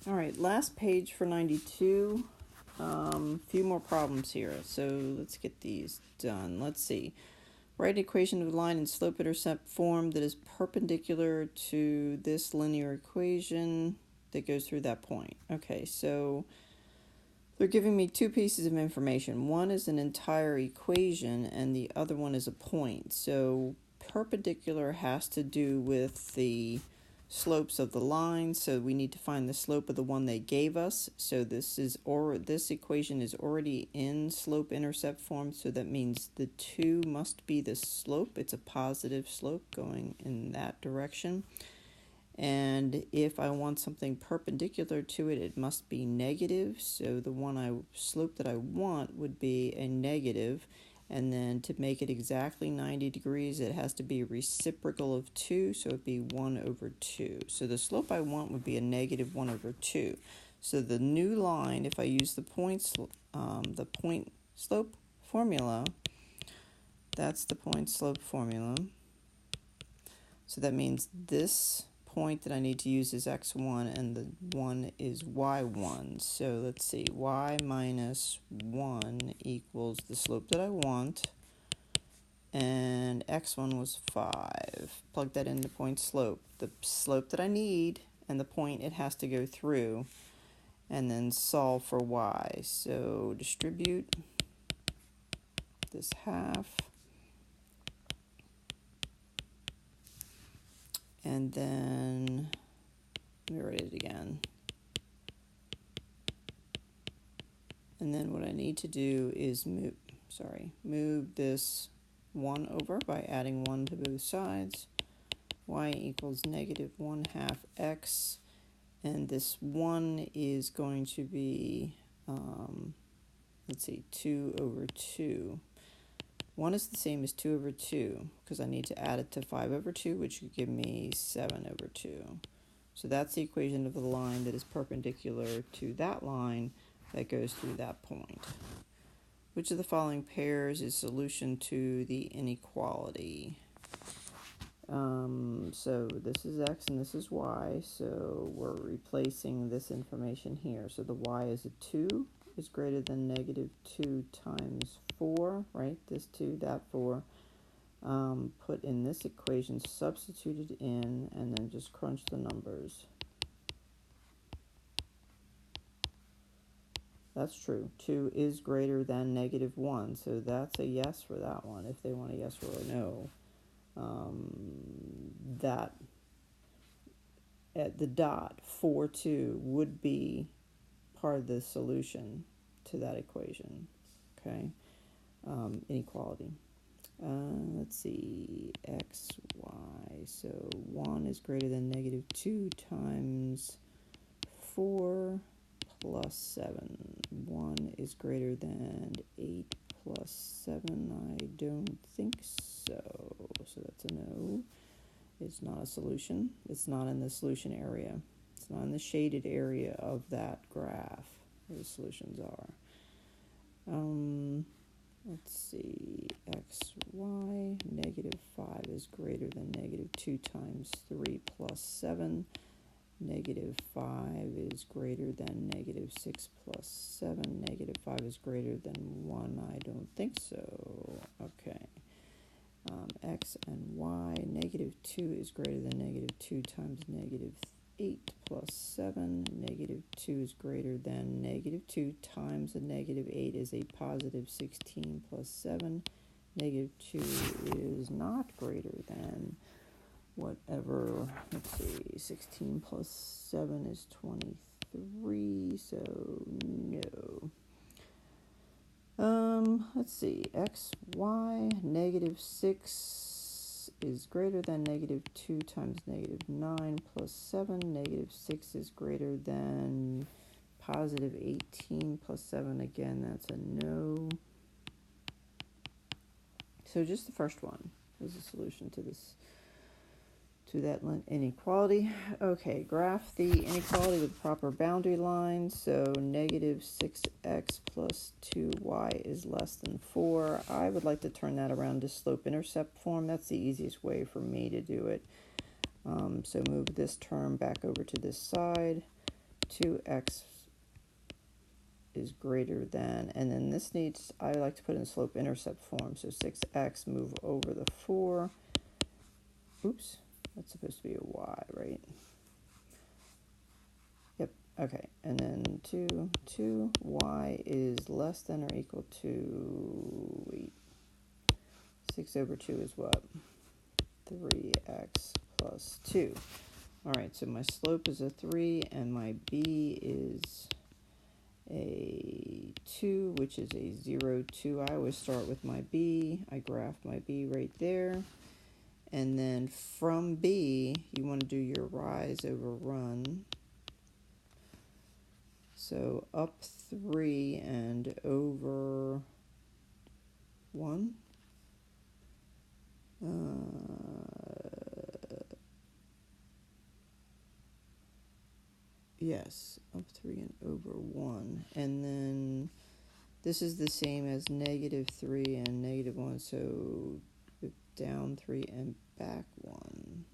All right, last page for 92. Few more problems here, so let's get these done. Let's see. Write an equation of a line in slope-intercept form that is perpendicular to this linear equation that goes through that point. Okay, so they're giving me two pieces of information. One is an entire equation, and the other one is a point. So perpendicular has to do with the slopes of the line, so we need to find the slope of the one they gave us. So this equation is already in slope-intercept form, so that means the 2 must be the slope. It's a positive slope going in that direction. And if I want something perpendicular to it, it must be negative. So the slope that I want would be a negative. And then to make it exactly 90 degrees, it has to be reciprocal of 2, so it'd be 1 over 2. So the slope I want would be a negative 1 over 2. So the new line, if I use the point slope formula, that's the point slope formula. So that means this point that I need to use is x1 and the 1 is y1. So let's see, y minus 1 equals the slope that I want, and x1 was 5. Plug that into point slope. The slope that I need and the point it has to go through, and then solve for y. So distribute this half, and then let me write it again. And then what I need to do is move this 1 over by adding 1 to both sides. Y equals negative 1/2 x. And this 1 is going to be, 2 over 2. 1 is the same as 2 over 2 because I need to add it to 5 over 2, which would give me 7 over 2. So that's the equation of the line that is perpendicular to that line that goes through that point. Which of the following pairs is solution to the inequality? So this is x and this is y, so we're replacing this information here. So the y is a 2 is greater than negative 2 times 4, right? This 2, that 4. Put in this equation, substituted in, and then just crunch the numbers. That's true. 2 is greater than negative 1, so that's a yes for that one, if they want a yes or a no. That at the dot 4, 2 would be part of the solution to that equation. Okay, inequality. Let's see, x, y. So 1 is greater than negative 2 times 4 plus 7. 1 is greater than 8 plus 7. I don't think so. So that's a no. It's not a solution. It's not in the solution area. It's not in the shaded area of that graph where the solutions are. Let's see, x, y, negative 5 is greater than negative 2 times 3 plus 7. Negative 5 is greater than negative 6 plus 7. Negative 5 is greater than 1. I don't think so. Okay. X and y. Negative 2 is greater than negative 2 times negative 8 plus 7. Negative 2 is greater than negative 2 times a negative 8 is a positive 16 plus 7. Negative 2 is not greater than whatever, let's see, 16 plus 7 is 23, so no. Let's see, x, y, negative 6 is greater than negative 2 times negative 9 plus 7. Negative 6 is greater than positive 18 plus 7. Again, that's a no. So just the first one is a solution to this, to that inequality. Okay, graph the inequality with proper boundary lines. So negative 6x plus 2y is less than 4. I would like to turn that around to slope-intercept form. That's the easiest way for me to do it. So move this term back over to this side. 2x is greater than, and then this needs, I like to put in slope-intercept form, so 6x move over the 4. Oops, that's supposed to be a y, right? Yep, okay, and then 2y is less than or equal to, wait, 6 over 2 is what? 3x plus 2. All right, so my slope is a 3, and my b is a 2, which is a 0, 2. I always start with my b. I graph my b right there. And then from b, you want to do your rise over run. So up 3 and over 1. Yes, up 3 and over 1. And then this is the same as negative 3 and negative 1, so down 3 and back 1.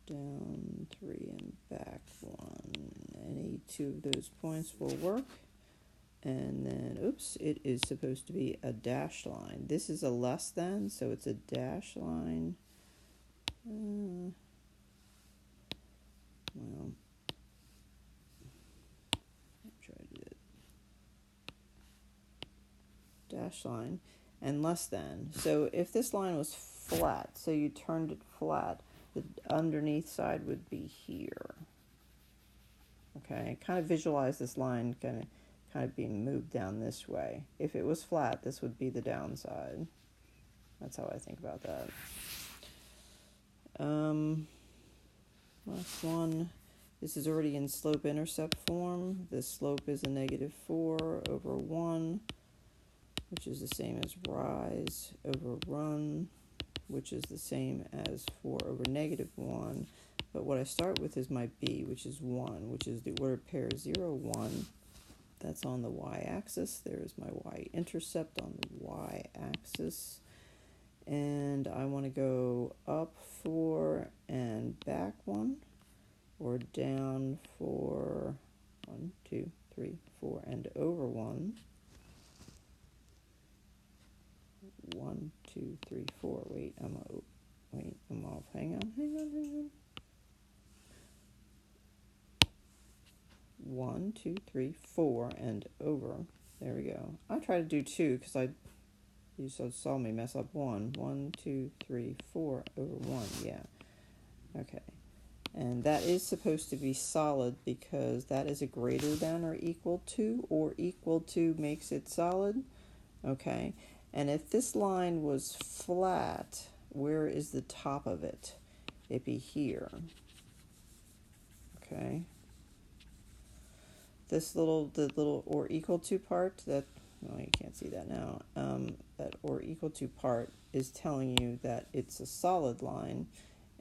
Down 3 and back 1. Any two of those points will work. And then, oops, it is supposed to be a dashed line. This is a less than, so it's a dashed line. Well, I'll try to do it. Dash line and less than. So if this line was flat, so you turned it flat, the underneath side would be here. Okay, kind of visualize this line kind of being moved down this way. If it was flat, this would be the downside. That's how I think about that. Last one. This is already in slope-intercept form. The slope is a negative 4 over 1, which is the same as rise over run, which is the same as 4 over negative 1. But what I start with is my b, which is 1, which is the ordered pair 0, 1. That's on the y-axis. There's my y-intercept on the y-axis. And I want to go up 4 and back 1, or down 4, 1, 2, 3, 4, and over 1. 1, 2, 3, 4. Wait, I'm off. Hang on. 1, 2, 3, 4, and over. There we go. I try to do 2 because you saw me mess up 1. 1, 2, 3, 4 over 1. Yeah. Okay. And that is supposed to be solid because that is a greater than or equal to makes it solid. Okay. And if this line was flat, where is the top of it? It'd be here. Okay. The little or equal to part, that, well, you can't see that now, that or equal to part is telling you that it's a solid line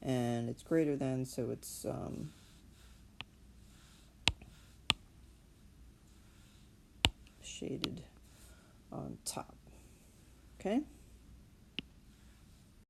and it's greater than, so it's shaded on top. Okay.